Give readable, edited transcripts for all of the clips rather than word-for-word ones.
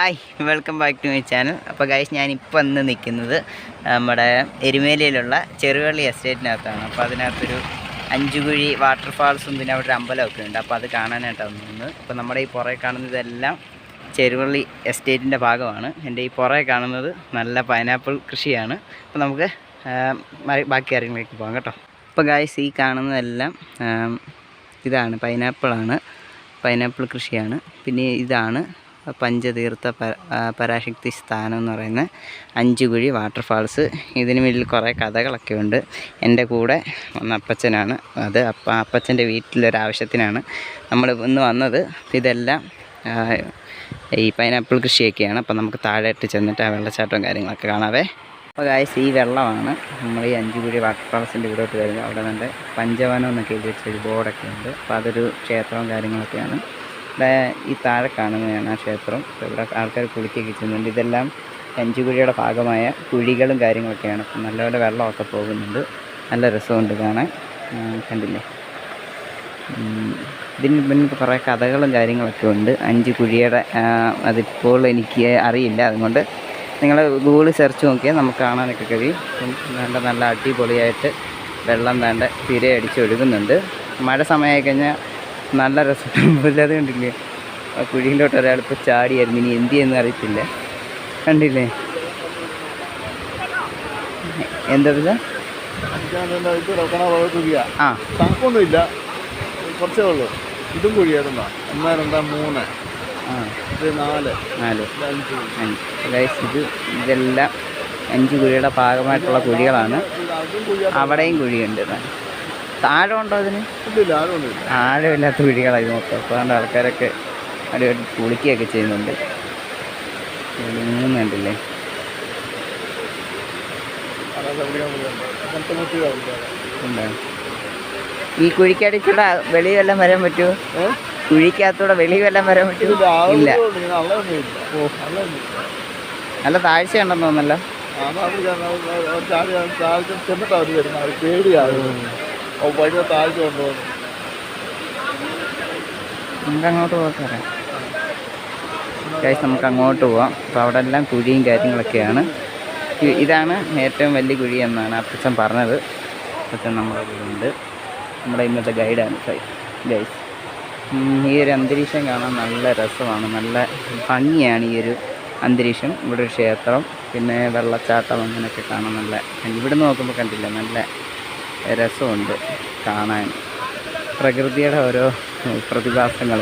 Hi, welcome back to my channel. അപ്പോൾ guys, ഞാനിപ്പോൾ ഇന്ന് നിൽക്കുന്നത് നമ്മുടെ എരുമേലിയിലുള്ള ചെറുവള്ളി എസ്റ്റേറ്റിനകത്താണ്. അപ്പോൾ അതിനകത്തൊരു 5 കുഴി വാട്ടർഫാൾസും പിന്നെ അവിടെ ഒരു അമ്പലമൊക്കെ ഉണ്ട്. അപ്പോൾ അത് കാണാനായിട്ടാണ് വന്നത്. അപ്പോൾ നമ്മുടെ ഈ പുറകെ കാണുന്നതെല്ലാം ചെറുവള്ളി എസ്റ്റേറ്റിൻ്റെ ഭാഗമാണ്. എൻ്റെ ഈ പുറകെ കാണുന്നത് നല്ല പൈനാപ്പിൾ കൃഷിയാണ്. അപ്പോൾ നമുക്ക് ബാക്കി കാര്യങ്ങളിലേക്ക് പോകാം കേട്ടോ. അപ്പോൾ ഗൈസ്, ഈ കാണുന്നതെല്ലാം ഇതാണ് പൈനാപ്പിളാണ്, പൈനാപ്പിൾ കൃഷിയാണ്. പിന്നെ ഇതാണ് പഞ്ചതീർത്ഥ പരാശക്തി സ്ഥാനം എന്ന് പറയുന്ന 5 കുഴി വാട്ടർഫാൾസ്. ഇതിന് മുന്നിൽ കുറേ കഥകളൊക്കെ ഉണ്ട്. എൻ്റെ കൂടെ വന്ന അപ്പച്ചനാണ് അത്. അപ്പച്ചൻ്റെ വീട്ടിലൊരാവശ്യത്തിനാണ് നമ്മൾ ഇന്ന് വന്നത്. ഇതെല്ലാം ഈ പൈനാപ്പിൾ കൃഷിയൊക്കെയാണ്. അപ്പോൾ നമുക്ക് താഴോട്ട് ചെന്നിട്ട് ആ വെള്ളച്ചാട്ടവും കാര്യങ്ങളൊക്കെ കാണാവേ. അപ്പോൾ ഗായ്സ്, ഈ വെള്ളമാണ് നമ്മൾ ഈ 5 കുഴി വാട്ടർഫാൾസിൻ്റെ ഇവിടോട്ട് വരുന്നത്. അവിടെ നല്ല പഞ്ചവനം എന്നൊക്കെ എഴുതി വെച്ചൊരു ബോർഡൊക്കെ ഉണ്ട്. അപ്പോൾ അതൊരു ക്ഷേത്രവും കാര്യങ്ങളൊക്കെയാണ്. ഇവിടെ ഈ താഴെ കാണുന്നതാണ് ആ ക്ഷേത്രം. അപ്പോൾ ഇവിടെ ആൾക്കാർ കുളിക്കൊക്കെ ചെയ്യുന്നുണ്ട്. ഇതെല്ലാം 5 കുഴിയുടെ ഭാഗമായ കുഴികളും കാര്യങ്ങളൊക്കെയാണ്. അപ്പം നല്ലപോലെ വെള്ളമൊക്കെ പോകുന്നുണ്ട്. നല്ല രസമുണ്ട് കാണാൻ. കണ്ടില്ലേ? ഇതിന് മുന്നിൽ കുറേ കഥകളും കാര്യങ്ങളൊക്കെ ഉണ്ട്. 5 കുഴിയുടെ അതിപ്പോൾ എനിക്ക് അറിയില്ല. അതുകൊണ്ട് നിങ്ങൾ ഗൂഗിളിൽ സെർച്ച് നോക്കിയാൽ നമുക്ക് കാണാനൊക്കെ കഴിയും. അപ്പം നല്ല അടിപൊളിയായിട്ട് വെള്ളം വേണ്ട തിര അടിച്ചൊഴുകുന്നുണ്ട്. മഴ സമയമായി കഴിഞ്ഞാൽ നല്ല രസമില്ലാതെ കണ്ടില്ലേ? ആ കുഴിയിലോട്ട് ഒരാളിപ്പോൾ ചാടിയായിരുന്നു. ഇനി എന്ത് ചെയ്യുന്ന അറിയത്തില്ല. കണ്ടില്ലേ? എന്താ ആ കണക്കൊന്നുമില്ല, കുറച്ചേ ഉള്ളൂ. ഇതും കുഴിയായിരുന്നോ? 1 2 3 4 5. ഇതെല്ലാം 5 കുഴിയുടെ ഭാഗമായിട്ടുള്ള കുഴികളാണ്. അവിടെയും കുഴിയുണ്ട്. താഴെ ഉണ്ടോ അതിന്? ആഴമില്ലാത്ത കുഴികളായി നോക്കാം. അപ്പോൾ അതുകൊണ്ട് ആൾക്കാരൊക്കെ അടിപൊളി കുളിക്കുകയൊക്കെ ചെയ്യുന്നുണ്ട്. കണ്ടില്ലേ? ഈ കുഴിക്കടിച്ചൂടെ വെളി വല്ലം വരാൻ പറ്റുമോ? കുഴിക്കകത്തൂടെ വെളി വല്ലം വരാൻ പറ്റുമോ? ഇല്ല. നല്ല താഴ്ച ഉണ്ടെന്ന് തോന്നല്ലോ. നമുക്ക് അങ്ങോട്ട് പോകാം. നമുക്ക് അങ്ങോട്ട് പോവാം. അപ്പോൾ അവിടെ എല്ലാം കുഴിയും കാര്യങ്ങളൊക്കെയാണ്. ഇതാണ് ഏറ്റവും വലിയ കുഴി എന്നാണ് അപ്പച്ചൻ പറഞ്ഞത്. അപ്പച്ചൻ നമ്മുടെ കൂടെ ഉണ്ട്. നമ്മുടെ ഇന്നത്തെ ഗൈഡാണ് ഗൈസ്. ഈ ഒരു അന്തരീക്ഷം കാണാൻ നല്ല രസമാണ്. നല്ല ഭംഗിയാണ് ഈ ഒരു അന്തരീക്ഷം. ഇവിടെ ഒരു ക്ഷേത്രം, പിന്നെ വെള്ളച്ചാട്ടം, അങ്ങനെയൊക്കെ കാണാൻ നല്ല. ഇവിടെ നോക്കുമ്പോൾ കണ്ടില്ല, നല്ല രസമുണ്ട് കാണാൻ പ്രകൃതിയുടെ ഓരോ പ്രതിഭാസങ്ങൾ.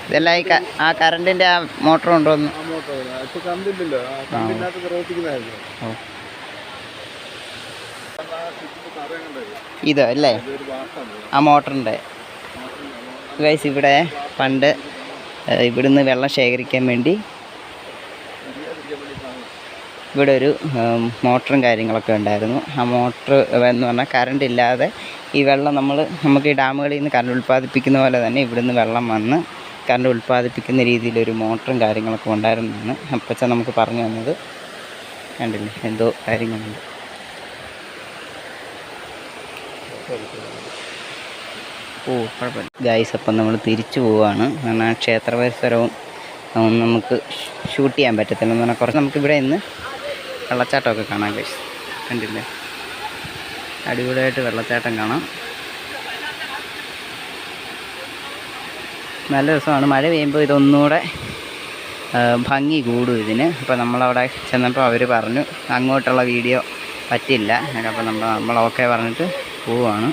ഇതെല്ലാം ആ കറണ്ടിൻ്റെ ആ മോട്ടർ ഉണ്ടോന്ന്? ഇതോ അല്ലേ? ആ മോട്ടറിൻ്റെ ഗൈസ്, ഇവിടെ പണ്ട് ഇവിടുന്ന് വെള്ളം ശേഖരിക്കാൻ വേണ്ടി ഇവിടെ ഒരു മോട്ടറും കാര്യങ്ങളൊക്കെ ഉണ്ടായിരുന്നു. ആ മോട്ടർ എന്ന് പറഞ്ഞാൽ കറണ്ട് ഇല്ലാതെ ഈ വെള്ളം നമുക്ക് ഈ ഡാമുകളിൽ നിന്ന് കറണ്ട് ഉൽപ്പാദിപ്പിക്കുന്ന പോലെ തന്നെ ഇവിടുന്ന് വെള്ളം വന്ന് കറണ്ട് ഉൽപ്പാദിപ്പിക്കുന്ന രീതിയിലൊരു മോട്ടറും കാര്യങ്ങളൊക്കെ ഉണ്ടായിരുന്നതാണ് അപ്പച്ചൻ നമുക്ക് പറഞ്ഞു തന്നത്. കണ്ടില്ലേ? എന്തോ കാര്യങ്ങളുണ്ട്. കുഴപ്പമില്ല ഗൈസ്. അപ്പം നമ്മൾ തിരിച്ചു പോവുകയാണ്. കാരണം ക്ഷേത്ര പരിസരവും നമുക്ക് ഷൂട്ട് ചെയ്യാൻ പറ്റത്തില്ല എന്ന് പറഞ്ഞാൽ കുറച്ച് നമുക്കിവിടെ ഇന്ന് വെള്ളച്ചാട്ടമൊക്കെ കാണാം ഗൈസ്. കണ്ടില്ലേ? അടിപൊളിയായിട്ട് വെള്ളച്ചാട്ടം കാണാം. നല്ല രസമാണ്. മഴ പെയ്യുമ്പോൾ ഇതൊന്നുകൂടെ ഭംഗി കൂടും ഇതിന്. അപ്പോൾ നമ്മളവിടെ ചെന്നപ്പോൾ അവർ പറഞ്ഞു അങ്ങോട്ടുള്ള വീഡിയോ പറ്റില്ല. അപ്പോൾ നമ്മൾ ഓക്കെ പറഞ്ഞിട്ട് പോവുകയാണ്.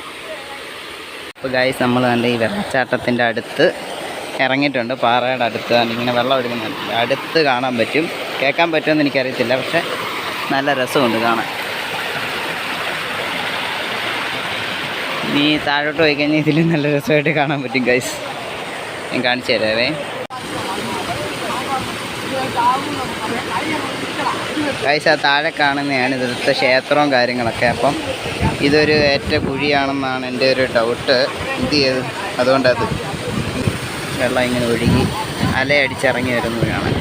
അപ്പോൾ ഗൈസ്, നമ്മൾ കണ്ട് ഈ വെള്ളച്ചാട്ടത്തിൻ്റെ അടുത്ത് ഇറങ്ങിയിട്ടുണ്ട്. പാറയുടെ അടുത്ത് ഇങ്ങനെ വെള്ളം ഒഴുകുന്നുണ്ട്. അടുത്ത് കാണാൻ പറ്റും. കേൾക്കാൻ പറ്റുമെന്ന് എനിക്കറിയത്തില്ല, പക്ഷെ നല്ല രസമുണ്ട് കാണാൻ. നീ താഴോട്ട് പോയി കഴിഞ്ഞാൽ ഇതിൽ നല്ല രസമായിട്ട് കാണാൻ പറ്റും ഗൈസ്. ഞാൻ കാണിച്ചു തരാവേ. ഗൈസ്, ആ താഴെ കാണുന്നതാണ് ഇവിടുത്തെ ക്ഷേത്രവും കാര്യങ്ങളൊക്കെ. അപ്പം ഇതൊരു ഏറ്റ കുഴിയാണെന്നാണ് എൻ്റെ ഒരു ഡൗട്ട്. അതുകൊണ്ടത് വെള്ളം ഇങ്ങനെ ഒഴുകി അലയടിച്ചിറങ്ങി വരുന്നത് കാണാൻ.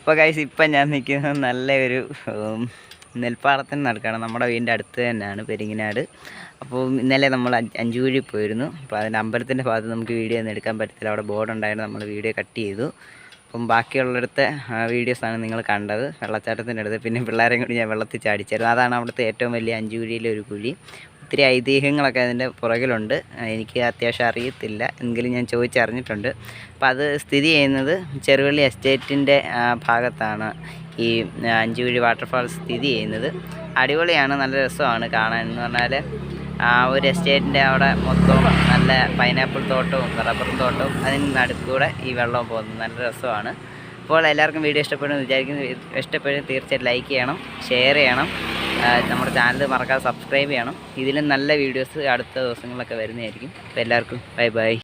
അപ്പോൾ ഗൈസ് ഇപ്പം ഞാൻ നിൽക്കുന്നത് നല്ലൊരു നെൽപ്പാടത്തിന് നടക്കുകയാണ്. നമ്മുടെ വീടിൻ്റെ അടുത്ത് തന്നെയാണ് പെരിങ്ങനാട്. അപ്പോൾ ഇന്നലെ നമ്മൾ അഞ്ചുകുഴി പോയിരുന്നു. അപ്പോൾ അതിൻ്റെ അമ്പലത്തിൻ്റെ ഭാഗത്ത് നമുക്ക് വീഡിയോ ഒന്നും എടുക്കാൻ പറ്റത്തില്ല, അവിടെ ബോർഡ് ഉണ്ടായിരുന്നു, നമ്മൾ വീഡിയോ കട്ട് ചെയ്തു. അപ്പം ബാക്കിയുള്ളിടത്തെ വീഡിയോസാണ് നിങ്ങൾ കണ്ടത്, വെള്ളച്ചാട്ടത്തിൻ്റെ അടുത്ത്. പിന്നെ പിള്ളേരെയും കൂടി ഞാൻ വെള്ളത്തിൽ ചാടിച്ചായിരുന്നു. അതാണ് അവിടുത്തെ ഏറ്റവും വലിയ അഞ്ചുകുഴിയിലെ ഒരു കുഴി. ഒത്തിരി ഐതിഹ്യങ്ങളൊക്കെ അതിൻ്റെ പുറകിലുണ്ട്. എനിക്ക് അത്യാവശ്യം അറിയത്തില്ല, എങ്കിലും ഞാൻ ചോദിച്ചറിഞ്ഞിട്ടുണ്ട്. അപ്പോൾ അത് സ്ഥിതി ചെയ്യുന്നത് ചെറുവള്ളി എസ്റ്റേറ്റിൻ്റെ ഭാഗത്താണ് ഈ അഞ്ചുകുഴി വാട്ടർഫാൾസ് സ്ഥിതി ചെയ്യുന്നത്. അടിപൊളിയാണ്, നല്ല രസമാണ് കാണാൻ. എന്ന് പറഞ്ഞാൽ ഒരു എസ്റ്റേറ്റിൻ്റെ അവിടെ മൊത്തവും നല്ല പൈനാപ്പിൾ തോട്ടവും റബ്ബറും തോട്ടവും അതിന് നടുക്കൂടെ ഈ വെള്ളം പോകുന്നത് നല്ല രസമാണ്. അപ്പോൾ എല്ലാവർക്കും വീഡിയോ ഇഷ്ടപ്പെടുമെന്ന് വിചാരിക്കുന്നു. ഇഷ്ടപ്പെടും തീർച്ചയായിട്ടും ലൈക്ക് ചെയ്യണം, ഷെയർ ചെയ്യണം, നമ്മുടെ ചാനൽ മറക്കാതെ സബ്സ്ക്രൈബ് ചെയ്യണം. ഇതിലും നല്ല വീഡിയോസ് അടുത്ത ദിവസങ്ങളിലൊക്കെ വരുന്നതായിരിക്കും. അപ്പോൾ എല്ലാവർക്കും ബൈ ബൈ.